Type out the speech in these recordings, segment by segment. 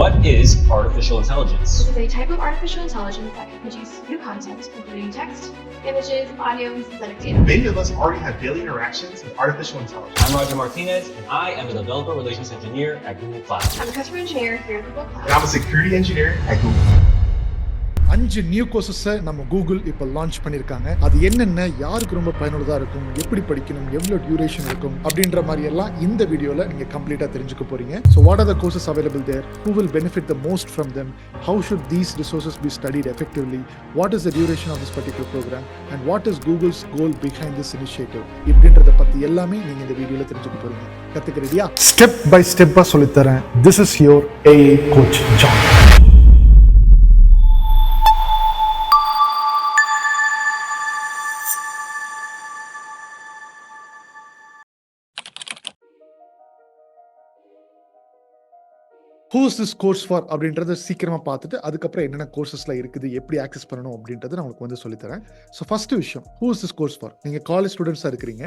What is artificial intelligence? It is a type of artificial intelligence that can produce new content, including text, images, audio, and synthetic data. Many of us already have daily interactions with artificial intelligence. I'm Roger Martinez, and I am a developer relations engineer at Google Cloud. I'm a customer engineer here at Google Cloud. And I'm a security engineer at Google. 5 new கோர்சஸை நம்ம Google இப்போ launch பண்ணியிருக்காங்க. அது என்னென்ன, யாருக்கு ரொம்ப பயனுள்ளதாக இருக்கும், எப்படி படிக்கணும், எவ்வளோ டியூரேஷன் இருக்கும் அப்படின்ற மாதிரி எல்லாம் இந்த வீடியோவில் நீங்கள் கம்ப்ளீட்டாக தெரிஞ்சுக்க போறீங்க. So what are the courses available there, who will benefit the most from them, how should these resources be studied effectively, what is the duration of this particular programme and what is Google's goal behind this initiative இப்படின்றத பற்றி எல்லாமே நீங்கள் இந்த வீடியோவில் தெரிஞ்சுக்க போறீங்க. கற்றுக்க ரெடியா? ஸ்டெப் பை ஸ்டெப்பாக சொல்லித்தரேன். This is your AI coach John. Who's this course for அப்படின்றத சீக்கிரமாக பார்த்துட்டு அதுக்கப்புறம் என்னென்ன கோர்சஸ்லாம் இருக்குது, எப்படி ஆக்சஸ் பண்ணணும் அப்படின்றத நான் உங்களுக்கு வந்து சொல்லித்தரேன். ஸோ ஃபஸ்ட்டு விஷயம், ஹூஸ் திஸ் கோர்ஸ் ஃபார். நீங்கள் காலேஜ் ஸ்டூடெண்ட்ஸாக இருக்கிறீங்க,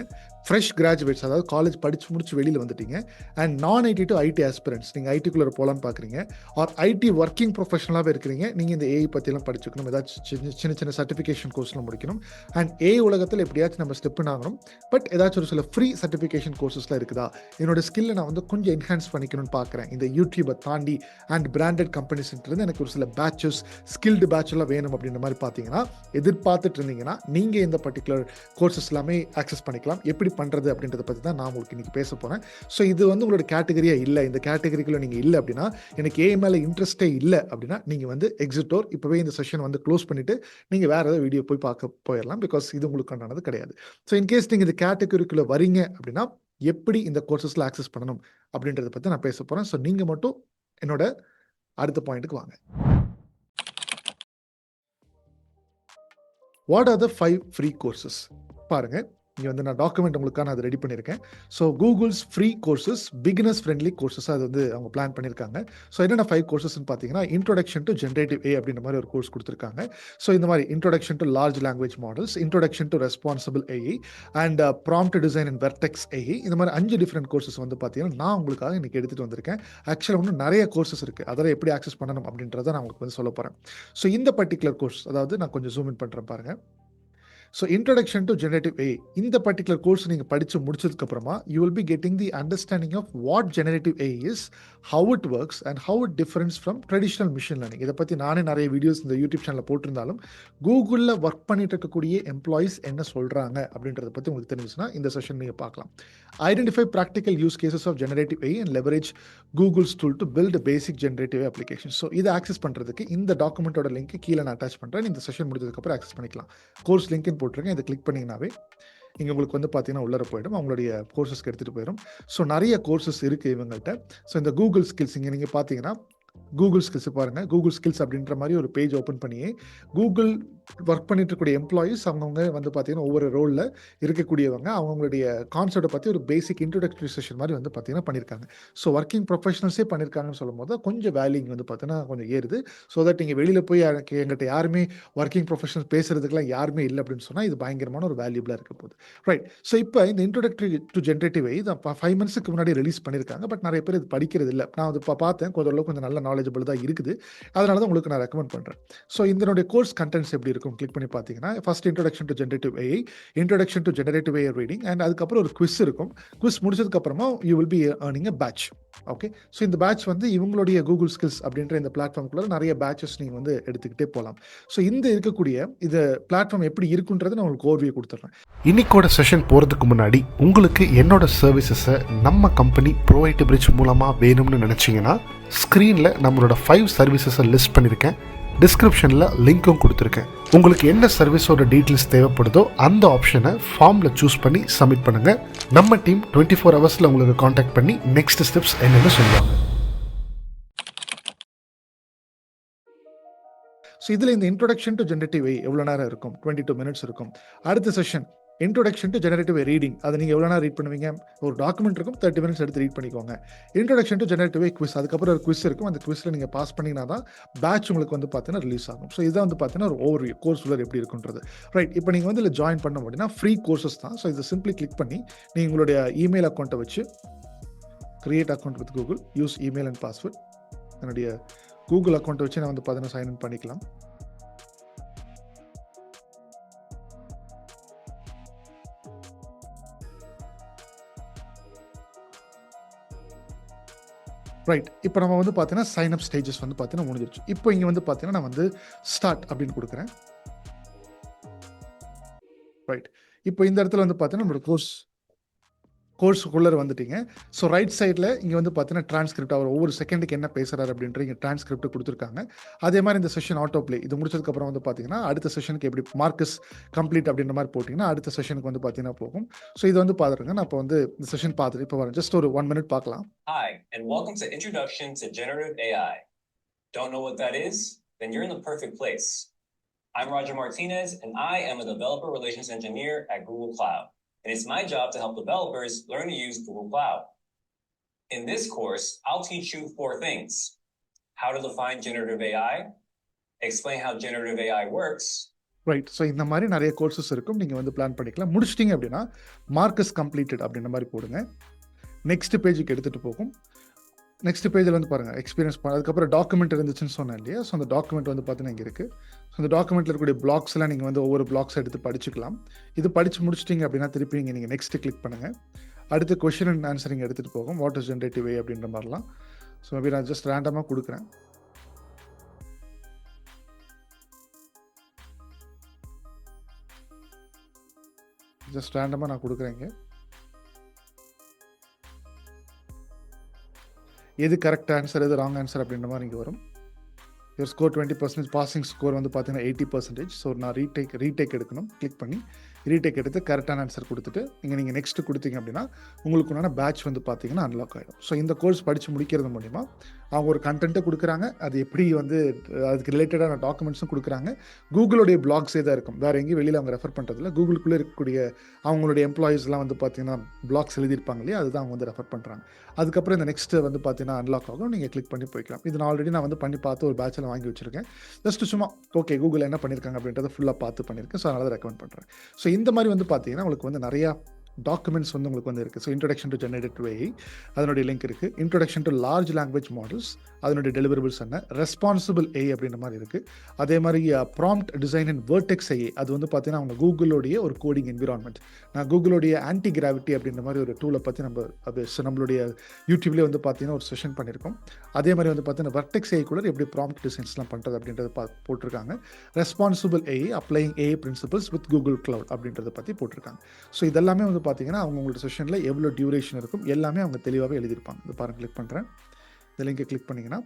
ஃப்ரெஷ் கிராஜுவேட்ஸ், அதாவது காலேஜ் படித்து முடிச்சு வெளியில் வந்துட்டீங்க, அண்ட் நான்-ஐடி டு ஐடி ஆஸ்பிரண்ட்ஸ், நீங்கள் ஐடிக்குள்ளே போகலான்னு பார்க்குறீங்க, ஆர் ஐடி ஒர்க்கிங் ப்ரொஃபஷனலாகவே இருக்கிறீங்க, நீங்கள் இந்த ஏஐ பற்றிலாம் படிச்சுக்கணும், ஏதாச்சும் சின்ன சின்ன சர்டிஃபிகேஷன் கோர்ஸ்லாம் முடிக்கணும், அண்ட் ஏஐ உலகத்தில் எப்படியாச்சும் நம்ம ஸ்டெப்னு ஆகணும். பட் ஏதாச்சும் ஒரு சில ஃப்ரீ சர்டிஃபிகேஷன் கோர்சஸ்லாம் இருக்குதா, என்னோட ஸ்கில்லை நான் வந்து கொஞ்சம் என்ஹான்ஸ் பண்ணிக்கணும்னு பார்க்குறேன், இந்த யூடியூபை தாண்டி அண்ட் பிராண்டட் கம்பெனிஸ்ன்றது எனக்கு ஒரு சில பேட்சஸ், ஸ்கில்டு பேட்செல்லாம் வேணும் அப்படின்ற மாதிரி பார்த்தீங்கன்னா எதிர்பார்த்துட்டு இருந்தீங்கன்னா நீங்கள் இந்த பர்டிகுலர் கோர்சஸ் எல்லாமே ஆக்சஸ் பண்ணிக்கலாம். எப்படி பண்ணுறது அப்படின்றத பற்றி தான் நான் உங்களுக்கு இன்றைக்கி பேச போகிறேன். ஸோ இது வந்து உங்களோட கேட்டகரியாக இல்லை, இந்த கேட்டகரிக்குள்ளே நீங்கள் இல்லை அப்படின்னா, எனக்கு ஏஐ மேலே இன்ட்ரெஸ்ட்டே இல்லை அப்படின்னா நீங்கள் வந்து எக்ஸிட்டோர் இப்போவே இந்த செஷன் வந்து க்ளோஸ் பண்ணிவிட்டு நீங்கள் வேறு ஏதாவது வீடியோ போய் பார்க்க போயிடலாம். பிகாஸ் இது உங்களுக்கு உண்டானது கிடையாது. ஸோ இன்கேஸ் நீங்கள் இந்த கேட்டகரிக்குள்ளே வரீங்க அப்படின்னா எப்படி இந்த கோர்சஸில் ஆக்சஸ் பண்ணணும் அப்படின்றத பற்றி நான் பேச போகிறேன். ஸோ நீங்கள் மட்டும் என்னோட அடுத்த பாயிண்ட்டுக்கு வாங்க. What are the 5 free courses பாருங்க. இங்கே வந்து நான் டாக்குமெண்ட் உங்களுக்கான அதை ரெடி பண்ணியிருக்கேன். So Google's free courses, beginners friendly courses அது வந்து அவங்க பிளான் பண்ணியிருக்காங்க. ஸோ என்னென்ன 5 கோர்சஸ்ன்னு பார்த்தீங்கன்னா, இன்ட்ரோடக்ஷன் டு ஜென்ரேட்டிவ் ஏ அப்படின்ற மாதிரி ஒரு கோர்ஸ் கொடுத்துருக்காங்க. ஸோ இந்த மாதிரி introduction to large language models, introduction to responsible AI and prompt design and vertex AI, இந்த மாதிரி 5 டிஃப்ரெண்ட் கோர்சஸ் வந்து பார்த்தீங்கன்னா நான் உங்களுக்காக இன்றைக்கி எடுத்துகிட்டு வந்திருக்கேன். ஆக்சுவலாக இன்னும் நிறைய கோர்சஸ் இருக்குது, அதெல்லாம் எப்படி ஆக்சஸ் பண்ணணும் அப்படின்றத நான் உங்களுக்கு வந்து சொல்ல போகிறேன். ஸோ இந்த பர்டிகுலர் கோர்ஸ், அதாவது நான் கொஞ்சம் ஜூம் இன் பண்ணுறேன் பாருங்கள். So introduction to generative AI, இந்த பர்டிகுலர் கோர்ஸ் நீங்கள் படித்து முடிச்சதுக்கப்புறமா you will be getting the understanding of what generative AI is, how it works and how it difference from traditional machine learning. இதை பற்றி நானே நிறைய வீடியோஸ் இந்த யூடியூப் சேனலில் போட்டிருந்தாலும் கூகுளில் ஒர்க் பண்ணிட்டு இருக்கக்கூடிய எம்ப்ளாயிஸ் என்ன சொல்கிறாங்க அப்படின்றத பற்றி உங்களுக்கு தெரிஞ்சுச்சுன்னா இந்த செஷன் நீங்கள் பார்க்கலாம். Identify practical use cases of generative AI and leverage Google's tool to build basic generative application. So இதை ஆக்சஸ் பண்ணுறதுக்கு இந்த டாக்குமெண்ட்டோட லிங்க் கீழே நான் அட்டாச் பண்ணுறேன். இந்த செஷன் முடிஞ்சதுக்கப்புறம் ஆக்சஸ் பண்ணிக்கலாம். கோர்ஸ் லிங்க்னு போட்டிருக்கேன், இதை கிளிக் பண்ணிங்கனாவே இங்கே உங்களுக்கு வந்து பார்த்தீங்கன்னா உள்ளே போயிடும், அவங்களுடைய கோர்சஸ்க்கு எடுத்துகிட்டு போயிடும். ஸோ நிறைய கோர்சஸ் இருக்குது இவங்கள்ட்ட. ஸோ இந்த கூகுள் ஸ்கில்ஸ் இங்கே நீங்கள் பார்த்தீங்கன்னா கூகுள் ஸ்கில்ஸ் பாருங்கள், கூகுள் ஸ்கில்ஸ் அப்படின்ற மாதிரி ஒரு பேஜ் ஓப்பன் பண்ணி கூகுள் ஒர்க் பண்ணிட்டு இருக்கக்கூடிய எம்ப்ளாயீஸ் அவங்கவுங்க வந்து பார்த்தீங்கன்னா ஒவ்வொரு ரோலில் இருக்கக்கூடியவங்க அவங்களுடைய கான்செப்டை பற்றி ஒரு பேசிக் இன்ட்ரோடக்டரி செஷன் மாதிரி வந்து பார்த்தீங்கன்னா பண்ணியிருக்காங்க. ஸோ ஒர்க்கிங் ப்ரொஃபஷனல்ஸே பண்ணியிருக்காங்கன்னு சொல்லும் போது கொஞ்சம் வேல்யூங்க வந்து பார்த்தீங்கன்னா கொஞ்சம் ஏறுது. ஸோ தட் நீங்கள் வெளியில் போய் எங்கிட்ட யாருமே ஒர்க்கிங் ப்ரொஃபஷனல் பேசுறதுக்குலாம் யாருமே இல்லை அப்படின்னு சொன்னால் இது பயங்கரமான ஒரு வேல்யூபிளாக இருக்க போகுது. ரைட். ஸோ இப்போ இந்த இன்ட்ரோடக்டரி டு ஜென்ரேட்டிவ் இது 5 மந்த்ஸுக்கு முன்னாடி ரிலீஸ் பண்ணியிருக்காங்க. பட் நிறைய பேர் இது படிக்கிறது இல்லை. நான் அது பார்த்தேன், கொஞ்சம் நல்ல நாலேஜபிள் தான் இருக்குது. அதனால தான் உங்களுக்கு நான் ரெக்கமெண்ட் பண்ணுறேன். ஸோ இதனுடைய கோர்ஸ் கண்டென்ட்ஸ் எப்படி இருக்கும் கிளிக் பண்ணி பார்த்தீங்கன்னா, first introduction to generative AI, introduction to generative AI reading, and அதுக்கப்புறம் ஒரு குவிஸ் இருக்கும். குவிஸ் முடிச்சதுக்கு அப்புறமா you will be earning a badge. Okay. So இந்த பேட்ச் வந்து இவங்களுடைய கூகுள் ஸ்கில்ஸ் அப்படின்ற இந்த பிளாட்ஃபார்முக்குள்ள நிறைய பேட்சஸ் நீங்கள் வந்து எடுத்துக்கிட்டே போகலாம். ஸோ இந்த இருக்கக்கூடிய இந்த பிளாட்ஃபார்ம் எப்படி இருக்குன்றது நான் உங்களுக்கு ஓவர்வியூ கொடுத்துட்றேன். இன்னைக்கோட செஷன் போகிறதுக்கு முன்னாடி உங்களுக்கு என்னோட சர்வீசஸை நம்ம கம்பெனி ப்ரோவைட் பிரிட்ஜ் மூலமாக வேணும்னு நினச்சிங்கன்னா ஸ்க்ரீனில் நம்மளோட 5 சர்வீசஸை லிஸ்ட் பண்ணியிருக்கேன். டிஸ்கிரிப்ஷனில் லிங்க்கும் கொடுத்துருக்கேன். உங்களுக்கு என்ன சர்வீஸோட டீட்டெயில்ஸ் தேவைப்படுதோ அந்த ஆப்ஷனை ஃபார்மில் சூஸ் பண்ணி சப்மிட் பண்ணுங்கள். நம்ம டீம் 24 ஹவர்ஸில் உங்களுக்கு காண்டாக்ட் பண்ணி நெக்ஸ்ட் ஸ்டெப்ஸ் என்னென்னு சொல்லுவாங்க. ஸோ இதில் இந்த இன்ட்ரோடக்ஷன் டு ஜெனரேட்டிவ் ஏஐ எவ்வளோ நேரம் இருக்கும்? 22 மினிட்ஸ் இருக்கும். அடுத்த session introduction to generative reading, அதை நீங்கள் எவ்வளோ நேரம் ரீட் பண்ணுவீங்க? ஒரு டாக்குமெண்ட் இருக்கும், 30 மினிட்ஸ் எடுத்து ரீட் பண்ணிக்கோங்க. இன்ட்ரோடக்ஷன் டு ஜெனரேட்டிவ் குவிஸ், அதுக்கப்புறம் ஒரு குவிஸ் இருக்கும். அந்த குவிஸில் நீங்கள் பாஸ் பண்ணிங்கன்னா தான் பேட்ச் உங்களுக்கு வந்து பார்த்தீங்கன்னா ரிலீஸ் ஆகும். ஸோ இதான் வந்து பார்த்தீங்கன்னா ஒரு ஓவர் கோர்ஸ் உள்ள எப்படி இருக்குன்றது. ரைட். இப்போ நீங்கள் வந்து இதில் ஜாயின் பண்ண அப்படின்னா ஃப்ரீ கோர்சஸ் தான். ஸோ இதை சிம்பிளி கிளிக் பண்ணி நீங்கள் உங்களுடைய இமெயில் அக்கௌண்ட்டை வச்சு create account with Google, use email and password. என்னுடைய கூகுள் அக்கௌண்ட்டை வச்சு நான் வந்து பார்த்தீங்கன்னா சைன்இன் பண்ணிக்கலாம். ரைட். இப்போ நம்ம வந்து பார்த்தீங்கன்னா சைன் அப் ஸ்டேஜஸ் வந்து பார்த்தீங்கன்னா முடிஞ்சிருச்சு. இப்போ இங்கே வந்து பார்த்தீங்கன்னா நான் வந்து ஸ்டார்ட் அப்படின்னு கொடுக்குறேன். ரைட். இப்போ இந்த இடத்துல வந்து பார்த்தீங்கன்னா நம்மளோட கோர்ஸுக்குள்ளே வந்துட்டீங்க. ஸோ ரைட் சைடில் இங்கே வந்து பார்த்தீங்கன்னா டிரான்ஸ்கிரிப்ட் அவர் ஒவ்வொரு செகண்டுக்கு என்ன பேசுகிறாரு அப்படின்ற இங்கே டிரான்ஸ்கிரிப்ட் கொடுத்துருக்காங்க. அதே மாதிரி இந்த செஷன் ஆட்டோ ப்ளே இது முடிச்சதுக்கப்புறம் வந்து பார்த்தீங்கன்னா அடுத்த செஷனுக்கு எப்படி மார்க்கஸ் கம்ப்ளீட் அப்படின்ற மாதிரி போட்டிங்கன்னா அடுத்த செஷனுக்கு வந்து பார்த்தீங்கன்னா போகும். ஸோ இது வந்து பார்த்துருங்க. நான் இப்போ வந்து இந்த செஷன் பார்த்துட்டு இப்போ வரேன். ஜஸ்ட் ஒரு 1 minute பார்க்கலாம். Hi, and welcome to Introduction to Generative AI. Don't know what that is? Then you're in the perfect place. I'm Roger Martinez, and I am a Developer Relations Engineer at Google Cloud. And it's my job to help developers learn to use Google Cloud. In this course, I'll teach you 4 things: how to define generative AI, explain how generative AI works. Right. So இந்த மாதிரி நிறைய courses இருக்கும். நீங்கள் வந்து plan பண்ணிக்கலாம். முடிச்சிட்டிங்க அப்படின்னா Marcus completed அப்படின்ற மாதிரி போடுங்க. நெக்ஸ்ட் பேஜுக்கு எடுத்துகிட்டு போகும். நெக்ஸ்ட் பேஜில் வந்து பாருங்கள் எக்ஸ்பீரியன்ஸ் அதுக்கப்புறம் டாக்குமெண்ட் இருந்துச்சுன்னு சொன்னேன் இல்லையா? ஸோ அந்த டாக்குமெண்ட் வந்து பார்த்தீங்கன்னா இங்கே இருக்குது. ஸோ அந்த டாக்குமெண்ட்டில் இருக்கக்கூடிய பிளாக்ஸ்லாம் நீங்கள் வந்து ஒவ்வொரு பிளாக்ஸ் எடுத்து படிச்சுக்கலாம். இது படித்து முடிச்சிட்டிங்க அப்படின்னா திருப்பி நீங்கள் நெக்ஸ்ட் கிளிக் பண்ணுங்கள். அடுத்து கொஷின் அண்ட் ஆன்சரிங் எடுத்துகிட்டு போகும். வாட் இஸ் ஜென்ரேட்டிவ் ஏ அப்படின்ற மாதிரிலாம். ஸோ மேபி நான் ஜஸ்ட் ரேண்டமாக கொடுக்குறேன். ஜஸ்ட் ரேண்டமாக நான் கொடுக்குறேங்க. எது கரெக்ட் ஆன்சர் எது ராங் ஆன்சர் அப்படின்ற மாதிரி இங்கே வரும். யுவர் ஸ்கோர் 20%, பாசிங் ஸ்கோர் வந்து பார்த்தீங்கன்னா 80%. ஸோ நான் ரீடேக் எடுக்கணும். கிளிக் பண்ணி ரீடேக் எடுத்து கரெக்டான ஆன்சர் கொடுத்துட்டு நீங்கள் நெக்ஸ்ட் கொடுத்தீங்க அப்படின்னா உங்களுக்கு உண்டான பேட்ச் வந்து பார்த்தீங்கன்னா அன்லாக் ஆகிடும். ஸோ இந்த கோர்ஸ் படித்து முடிக்கிறது மூலிமா அவங்க ஒரு கண்டென்ட்டை கொடுக்குறாங்க. அது எப்படி வந்து அதுக்கு ரிலேட்டடான டாக்குமெண்ட்ஸும் கொடுக்குறாங்க. கூகுளுடைய பிளாக்ஸே தான் இருக்கும். வேறு எங்கேயும் வெளியில் அவங்க ரெஃபர் பண்ணுறதில்ல. கூகுளுக்குள்ளே இருக்கக்கூடிய அவங்களுடைய எம்ப்ளாயீஸ்லாம் வந்து பார்த்தீங்கன்னா பிளாக்ஸ் எழுதியிருப்பாங்க இல்லையா? அதுதான் அவங்க வந்து ரெஃபர் பண்ணுறாங்க. அதுக்கப்புறம் இந்த நெக்ஸ்ட்டு வந்து பார்த்தீங்கன்னா அன்லாக் ஆகும். நீங்கள் கிளிக் பண்ணி போய்க்கலாம். இது நான் ஆல்ரெடி வந்து பண்ணி பார்த்து ஒரு பேட்சில் வாங்கி வச்சுருக்கேன். ஜஸ்ட் சும்மா ஓகே கூகுள் என்ன பண்ணியிருக்காங்க அப்படின்றத ஃபுல்லாக பார்த்து பண்ணியிருக்கேன். ஸோ அதனால தான் ரெக்கமெண்ட் பண்ணுறேன். ஸோ இந்த மாதிரி வந்து பார்த்தீங்கன்னா உங்களுக்கு வந்து நிறையா டாக்குமெண்ட்ஸ் வந்து உங்களுக்கு வந்து இருக்குது. So introduction to generative AI அதனுடைய லிங்க் இருக்குது. Introduction to large language models அதனுடைய டெலிவரபிள்ஸ் என்ன, ரெஸ்பான்சிபிள் ஏஐ அப்படின்ற மாதிரி இருக்குது. அதே மாதிரி prompt design and vertex AI அது வந்து பார்த்தீங்கன்னா அவங்க கூகுளோடைய ஒரு கோடிங் என்விரான்மெண்ட். நான் கூகுளோடைய ஆன்டி கிராவிட்டி அப்படின்ற மாதிரி ஒரு டூலை பற்றி நம்மளுடைய யூடியூப்லேயே வந்து பார்த்தீங்கன்னா ஒரு செஷன் பண்ணியிருக்கோம். அதே மாதிரி வந்து பார்த்தீங்கன்னா வெர்டெக்ஸ் ஏஐக்குள்ள எப்படி ப்ராம்ப்ட் டிசைன்ஸ்லாம் பண்ணுறது அப்படின்றத போட்டிருக்காங்க. Responsible AI applying AI principles with Google Cloud அப்படின்றத பற்றி போட்டிருக்காங்க. ஸோ இதெல்லாமே வந்து பார்த்தீங்கன்னா அவங்க உங்களோட செஷனில் எவ்வளோ டியூரேஷன் இருக்கும் எல்லாமே அவங்க தெளிவாகவே எழுதியிருப்பாங்க. இது பாருங்கள், கிளிக் பண்ணுறேன். இந்த லிங்கை கிளிக் பண்ணிங்கன்னா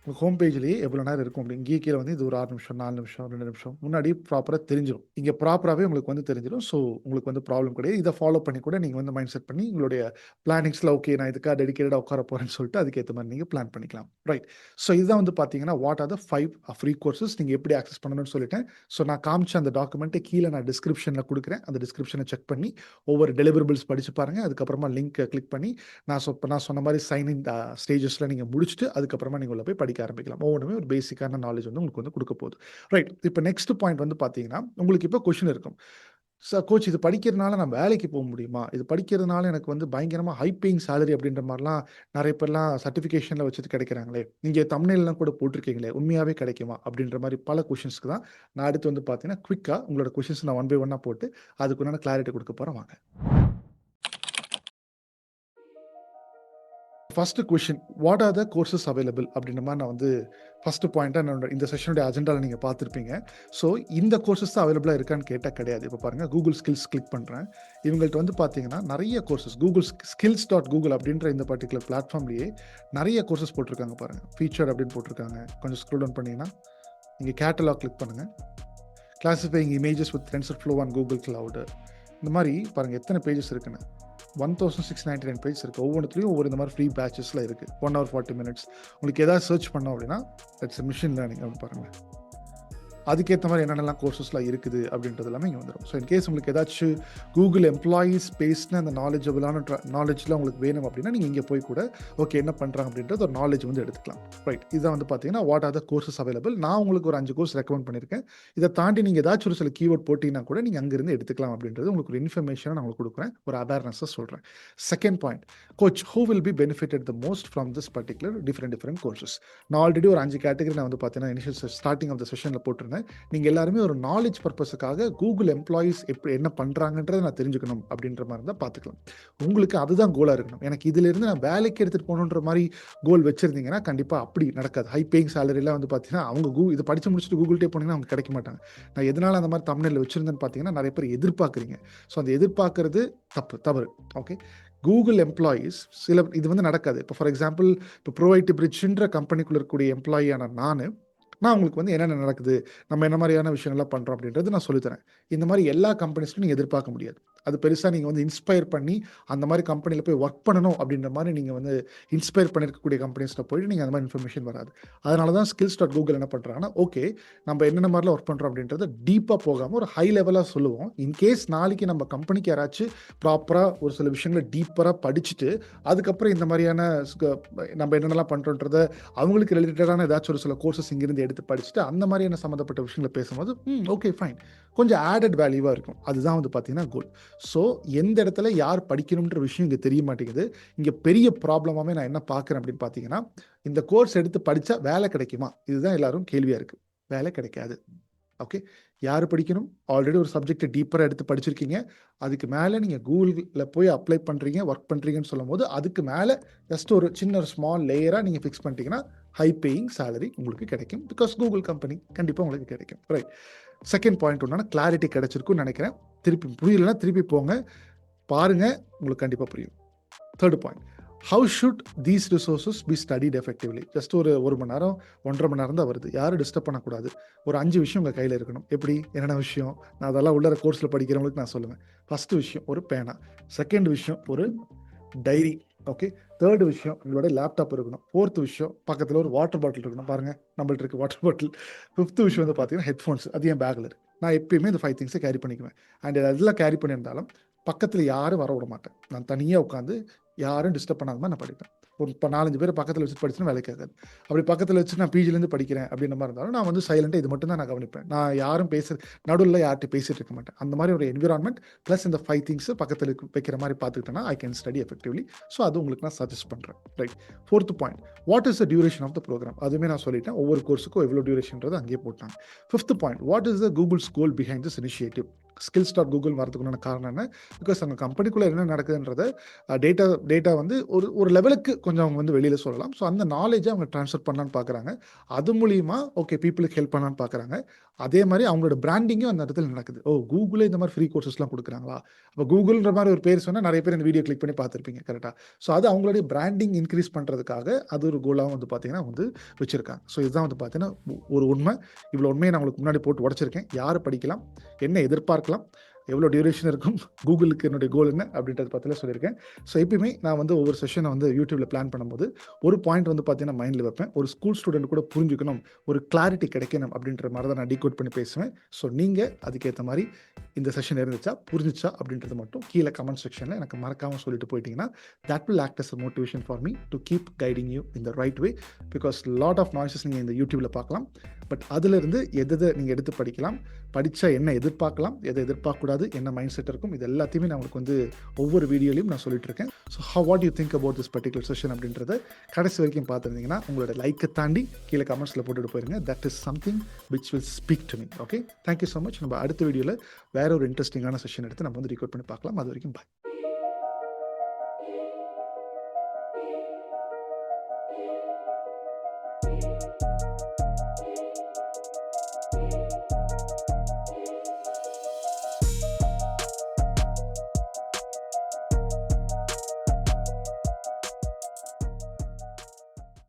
உங்கள் ஹோம் பேஜ்லேயே எவ்வளோ நேரம் இருக்கும் அப்படின்னு இங்கே கீழே வந்து இது ஒரு 6 நிமிஷம் 4 நிமிஷம் 2 நிமிஷம் முன்னாடி ப்ராப்பராக தெரிஞ்சிடும். இங்கே ப்ராப்பராகவே உங்களுக்கு வந்து தெரிஞ்சிடும். ஸோ உங்களுக்கு வந்து ப்ராப்ளம் கிடையாது. இதை ஃபாலோ பண்ணி கூட நீங்கள் வந்து மைண்ட் செட் பண்ணி உங்களுடைய பிளானிங்ஸில் ஓகே நான் இதுக்காக டெடிக்கேட்டடாக உட்கார போகிறேன்னு சொல்லிட்டு அதுக்கேற்ற மாதிரி நீங்கள் பிளான் பண்ணிக்கலாம். ரைட். ஸோ இதுதான் வந்து பார்த்தீங்கன்னா what are the 5 free courses நீங்கள் எப்படி ஆக்சஸ் பண்ணணும்னு சொல்லிட்டேன். ஸோ நான் காமிச்ச அந்த டாக்குமெண்ட்டை கீழே நான் டிஸ்கிரிப்ஷனில் கொடுக்குறேன். அந்த டிஸ்கிரிப்ஷனை செக் பண்ணி ஒவ்வொரு டெலிவரபிள்ஸ் படித்து பாருங்கள். அதுக்கப்புறமா லிங்க்கை கிளிக் பண்ணி நான் சொன்ன மாதிரி சைன்இன் ஸ்டேஜஸில் நீங்கள் முடிச்சுட்டு அதுக்கப்புறமா நீங்கள் உள்ள போய் படிக்க ஆரம்பிக்கலாம். ஒவ்வொன்றுமே ஒரு பேசிக்கான நாலேஜ் வந்து உங்களுக்கு வந்து கொடுக்க போகுது. ரைட். இப்போ நெக்ஸ்ட் பாயிண்ட் வந்து பார்த்தீங்கன்னா உங்களுக்கு இப்போ கொஷின் இருக்கும். சார் கோச் இது படிக்கிறதுனால நான் வேலைக்கு போக முடியுமா? இது படிக்கிறதுனால எனக்கு வந்து பயங்கரமாக ஹை பேயிங் சேலரி அப்படின்ற மாதிரிலாம் நிறைய பேர்லாம் சர்டிஃபிகேஷனில் வச்சுட்டு கிடைக்கிறாங்களே, நீங்கள் தம்ப்நெயில்லாம் கூட போட்டிருக்கீங்களே, உண்மையாகவே கிடைக்குமா அப்படின்ற மாதிரி பல கொஷின்ஸ்க்கு தான் நான் அடுத்து வந்து பார்த்தீங்கன்னா குவிக்காக உங்களோட கொஷின்ஸ் நான் 1 by 1 போட்டு அதுக்குண்டான கிளாரிட்டி கொடுக்க போகிறேன். வாங்க. First question, what are the courses available அப்படின்ற மாதிரி நான் வந்து ஃபர்ஸ்ட் பாயிண்ட்டாக என்னோட இந்த செஷனுடைய அஜெண்டாவில் நீங்கள் பார்த்துருப்பீங்க. ஸோ இந்த கோர்சஸ் தான் அவைலபிளாக இருக்கான்னு கேட்டால் கிடையாது. இப்போ பாருங்கள் கூகுள் ஸ்கில்ஸ் கிளிக் பண்ணுறேன். இவங்கள்ட்ட வந்து பார்த்தீங்கன்னா நிறைய கோர்சஸ் கூகுள் skills.google அப்படின்ற இந்த பர்டிகுலர் பிளாட்ஃபார்ம்லேயே நிறைய கோர்சஸ் போட்டிருக்காங்க. பாருங்கள் ஃபீச்சர் அப்படின்னு போட்டிருக்காங்க. கொஞ்சம் ஸ்க்ரோல் டவுன் பண்ணிங்கன்னா இங்கே கேட்டலாக் கிளிக் பண்ணுங்கள். Classifying images with TensorFlow on Google cloud. இந்த மாதிரி பாருங்கள் எத்தனை பேஜஸ் இருக்குன்னு. 1699 பேஜ் இருக்குது. ஒவ்வொன்றுத்துலையும் ஒவ்வொரு இந்த மாதிரி ஃப்ரீ பேட்சஸில் இருக்குது. 1 hour 40 minutes. உங்களுக்கு எதாவது சர்ச் பண்ணோம் அப்படின்னா தட்ஸ் மிஷின் லேர்னிங் அப்படின்னு பாருங்கள். அதுக்கேற்ற மாதிரி என்னென்னலாம் கோர்சஸ்லாம் இருக்குது அப்படின்றது எல்லாமே இங்கே வந்துடும். ஸோ இன்கேஸ் உங்களுக்கு ஏதாச்சும் கூகுள் எம்ப்ளாயீஸ் பேஸ்ன அந்த நாலேஜபிளான நாலேஜ்லாம் உங்களுக்கு வேணும் அப்படின்னா நீங்கள் இங்கே போய் கூட ஓகே என்ன பண்ணுறாங்க அப்படின்றது ஒரு நாலேஜ் வந்து எடுத்துக்கலாம். ரைட், இதான் வந்து பார்த்தீங்கன்னா what are the courses available. நான் உங்களுக்கு ஒரு 5 கோர்ஸ் ரெக்கமெண்ட் பண்ணியிருக்கேன். இதை தாண்டி நீங்கள் ஏதாச்சும் ஒரு சில கீவேர்ட் போட்டிங்கன்னா கூட நீங்கள் அங்கேருந்து எடுத்துக்கலாம் அப்படின்றது உங்களுக்கு ஒரு இன்ஃபர்மேஷனை நான் உங்களுக்கு கொடுக்குறேன், ஒரு அவேர்னஸை சொல்கிறேன். Second point, coach who will be benefited the most from this particular different courses. நான் ஆல்ரெடி ஒரு 5 கேட்டகரி நான் வந்து பார்த்தீங்கன்னா இனிஷியல் ஸ்டார்டிங் ஆஃப் த செஷனில் போட்டிருந்தேன். நீங்கள் எல்லாருமே ஒரு நாலேஜ் பர்பஸுக்காக கூகுள் எம்ப்ளாயீஸ் எப்படி என்ன பண்ணுறாங்கன்றதை நான் தெரிஞ்சுக்கணும் அப்படின்ற மாதிரி தான் பார்த்துக்கலாம். உங்களுக்கு அதுதான் கோலாக இருக்கணும். எனக்கு இதிலிருந்து நான் வேலைக்கு எடுத்துகிட்டு போகணுன்ற மாதிரி கோல் வச்சுருந்தீங்கன்னா கண்டிப்பாக அப்படி நடக்காது. ஹை பேயிங் சேலரிலாம் வந்து பார்த்தீங்கன்னா அவங்க இதை படித்து முடிச்சுட்டு கூகுள்கிட்டே போனீங்கன்னா அவங்க கிடைக்க மாட்டாங்க. நான் எதனால் அந்த மாதிரி தமிழில் வச்சுருந்தேன்னு பார்த்தீங்கன்னா நிறைய பேர் எதிர்பார்க்குறீங்க. ஸோ அந்த எதிர்பார்க்கறது தவறு. ஓகே, கூகுள் எம்ப்ளாயீஸ் இது வந்து நடக்காது. இப்போ ஃபார் எக்ஸாம்பிள் இப்போ ப்ரோவைட் பிரிட்ஜ்ன்ற கம்பெனிக்குள்ள இருக்கக்கூடிய எம்ப்ளாயியான நான் உங்களுக்கு வந்து என்னென்ன நடக்குது, நம்ம என்ன மாதிரியான விஷயங்கள்லாம் பண்ணுறோம் அப்படின்றது நான் சொல்லித்தரேன். இந்த மாதிரி எல்லா கம்பெனிஸ்க்கும் நீங்கள் எதிர்பார்க்க முடியாது. அது பெருசாக நீங்கள் வந்து இன்ஸ்பயர் பண்ணி அந்த மாதிரி கம்பெனியில் போய் ஒர்க் பண்ணணும் அப்படின்ற மாதிரி நீங்கள் வந்து இன்ஸ்பயர் பண்ணியிருக்கக்கூடிய கம்பெனிஸில் போயிட்டு நீங்கள் அந்த மாதிரி இன்ஃபர்மேஷன் வராது. அதனால தான் skills.google என்ன பண்ணுறாங்கன்னா, ஓகே நம்ம என்னென்ன மாதிரிலாம் ஒர்க் பண்ணுறோம் அப்படின்றத டீப்பாக போகாமல் ஒரு ஹை லெவலாக சொல்லுவோம். இன்கேஸ் நாளைக்கு நம்ம கம்பெனிக்கு யாராச்சும் ப்ராப்பராக ஒரு சில விஷயங்களை டீப்பராக படிச்சுட்டு அதுக்கப்புறம் இந்த மாதிரியான நம்ம என்னென்னலாம் பண்ணுறோன்றத அவங்களுக்கு ரிலேட்டடான ஏதாச்சும் ஒரு சில கோர்சஸ் இங்கிருந்து எடுத்து படிச்சுட்டு அந்த மாதிரியான சம்மந்தப்பட்ட விஷயங்களை பேசும்போது ஓகே ஃபைன், கொஞ்சம் ஆடட் வேல்யூவாக இருக்கும். அதுதான் வந்து பார்த்தீங்கன்னா கோல். ஸோ எந்த இடத்துல யார் படிக்கணுன்ற விஷயம் இங்கே தெரிய மாட்டேங்குது. இங்கே பெரிய ப்ராப்ளமாகவே நான் என்ன பார்க்குறேன் அப்படின்னு பார்த்தீங்கன்னா, இந்த கோர்ஸ் எடுத்து படித்தா வேலை கிடைக்குமா, இதுதான் எல்லாரும் கேள்வியாக இருக்குது. வேலை கிடைக்காது. ஓகே, யார் படிக்கணும்? ஆல்ரெடி ஒரு சப்ஜெக்டை டீப்பராக எடுத்து படிச்சிருக்கீங்க. அதுக்கு மேலே நீங்கள் கூகுளில் போய் அப்ளை பண்ணுறீங்க, ஒர்க் பண்ணுறீங்கன்னு சொல்லும் போது அதுக்கு மேலே ஜஸ்ட் ஒரு சின்ன ஸ்மால் லேயராக நீங்கள் ஃபிக்ஸ் பண்ணிட்டீங்கன்னா ஹை பேயிங் சேலரி உங்களுக்கு கிடைக்கும். பிகாஸ் கூகுள் கம்பெனி கண்டிப்பாக உங்களுக்கு கிடைக்கும். ரைட், செகண்ட் பாயிண்ட் ஒன்றான கிளாரிட்டி கிடைச்சிருக்குன்னு நினைக்கிறேன். திருப்பி புரியலன்னா திருப்பி போங்க, பாருங்கள், உங்களுக்கு கண்டிப்பாக புரியும். Third point, how should these resources B studied effectively. Just ஒரு மணி நேரம் 1.5 மணி நேரம் தான் வருது. யாரும் டிஸ்டர்ப் பண்ணக்கூடாது. ஒரு 5 விஷயம் உங்கள் கையில் இருக்கணும். எப்படி, என்னென்ன விஷயம், நான் அதெல்லாம் உள்ள கோர்ஸில் படிக்கிறவங்களுக்கு நான் சொல்லுவேன். ஃபஸ்ட்டு விஷயம் ஒரு பேனா, செகண்ட் விஷயம் ஒரு டைரி, ஓகே, தேர்டு விஷயம் உங்களோட லேப்டாப் இருக்கணும், ஃபோர்த் விஷயம் பக்கத்தில் ஒரு வாட்டர் பாட்டில் இருக்கணும், பாருங்கள் நம்மள்ட்ட இருக்குது வாட்டர் பாட்டில். ஃபிஃப்த்து விஷயம் வந்து பார்த்தீங்கன்னா ஹெட்ஃபோன்ஸ், அது என் பேக்கில் இருக்குது. நான் எப்பயுமே இந்த 5 திங்ஸை கேரி பண்ணிக்குவேன். அண்ட் அதெல்லாம் கேரி பண்ணியிருந்தாலும் பக்கத்தில் யாரும் வர விட மாட்டேன். நான் தனியாக உட்காந்து யாரும் டிஸ்டர்ப் பண்ணாத மாதிரி நான் படிப்பேன். ஒரு 4-5 பேர் பக்கத்தில் வச்சுட்டு படிச்சுன்னா வேலைக்கு ஆகாது. அப்படி பக்கத்தில் வச்சு நான் பிஜிலேருந்து படிக்கிறேன் அப்படின்ற மாதிரி இருந்தாலும் நான் வந்து சைலண்ட்டாக இது மட்டும் தான் நான் கவனிப்பேன். நான் யாரும் நடுவில் யார்கிட்ட பேசிட்டு இருக்க மாட்டேன். அந்த மாதிரி ஒரு என்விரான்மெண்ட் ப்ளஸ் இந்த 5 திங்ஸ் பக்கத்தில் வைக்கிற மாதிரி பார்த்துக்கிட்டேன்னா I can study effectively. So அது உங்களுக்கு நான் சஜஸ்ட் பண்ணுறேன். Right, fourth point, what is the duration of the programme. அதுவுமே நான் சொல்லிட்டேன், ஒவ்வொரு கோர்ஸுக்கும் எவ்வளோ டியூரேஷன்றது அங்கேயே போட்டாங்க. Fifth point, what is the Google's goal behind this initiative. skills.google வரதுக்குண்டான காரணம் என்ன, பிகாஸ் அவங்க கம்பெனிக்குள்ளே என்ன நடக்குதுன்றத டேட்டா வந்து ஒரு லெவலுக்கு கொஞ்சம் அவங்க வந்து வெளியில் சொல்லலாம். ஸோ அந்த நாலேஜை அவங்க ட்ரான்ஸ்ஃபர் பண்ணலான்னு பார்க்குறாங்க. அது மூலிமா ஓகே பீப்புளுக்கு ஹெல்ப் பண்ணலான்னு பார்க்குறாங்க. அதே மாதிரி அவங்களோட பிராண்டிங்கும் அந்த இடத்துல நடக்குது. கூகுளே இந்த மாதிரி ஃப்ரீ கோர்சஸ்லாம் கொடுக்குறாங்களா, அப்போ கூகுள்ன்ற மாதிரி ஒரு பேர் சொன்னால் நிறைய பேர் இந்த வீடியோ கிளிக் பண்ணி பார்த்துருப்பீங்க கரெக்டாக. ஸோ அது அவங்களுடைய பிராண்டிங் இன்க்ரீஸ் பண்ணுறதுக்காக அது ஒரு கோலாகவும் வந்து பார்த்தீங்கன்னா வந்து வச்சுருக்காங்க. ஸோ இதுதான் வந்து பார்த்தீங்கன்னா ஒரு உண்மை. இவ்வளோ உண்மையை நான் உங்களுக்கு முன்னாடி போட்டு உடச்சிருக்கேன். யார் படிக்கலாம், என்ன எதிர்பார்க்கலாம், எவ்வளோ டியூரேஷன் இருக்கும், கூகுளுக்கு என்னுடைய கோல் என்ன அப்படின்றது பற்றில சொல்லியிருக்கேன். ஸோ எப்பயுமே நான் வந்து ஒவ்வொரு செஷனை வந்து யூடியூப்பில் பிளான் பண்ணும்போது ஒரு பாயிண்ட் வந்து பார்த்தீங்கன்னா மைண்டில் வைப்பேன். ஒரு ஸ்கூல் ஸ்டூடெண்ட் கூட புரிஞ்சுக்கணும், ஒரு கிளாரிட்டி கிடைக்கணும் அப்படின்ற மாதிரி தான் நான் டீகோட் பண்ணி பேசுவேன். ஸோ நீங்கள் அதுக்கேற்ற மாதிரி இந்த செஷன் இருந்துச்சா புரிஞ்சிச்சா அப்படின்றது மட்டும் கீழே கமெண்ட் செக்ஷனில் எனக்கு மறக்காமல் சொல்லிட்டு போயிட்டீங்கன்னா that will act as a motivation for me to keep guiding you in the right way. because lot of noises நீங்கள் இந்த யூடியூப்பில் பார்க்கலாம். பட் அதிலிருந்து எதை நீங்கள் எடுத்து படிக்கலாம், படித்தா என்ன எதிர்பார்க்கலாம், எதை எதிர்பார்க்கக்கூடாது, என்ன மைண்ட் செட் இருக்கும், இது எல்லாத்தையுமே நான் உங்களுக்கு வந்து ஒவ்வொரு வீடியோலையும் நான் சொல்லிட்டு இருக்கேன். So what you think about this particular session அப்படின்றத கடைசி வரைக்கும் பார்த்துருந்தீங்கன்னா உங்களோட லைக்கை தாண்டி கீழே கமெண்ட்ஸில் போட்டுட்டு போயிருங்க. That is something which will speak to me. Okay, thank you so much. நம்ம அடுத்த வீடியோவில் வேற ஒரு இன்ட்ரெஸ்டிங்கான செஷன் எடுத்து நம்ம வந்து ரெக்கார்ட் பண்ணி பார்க்கலாம். அது வரைக்கும் பாய்.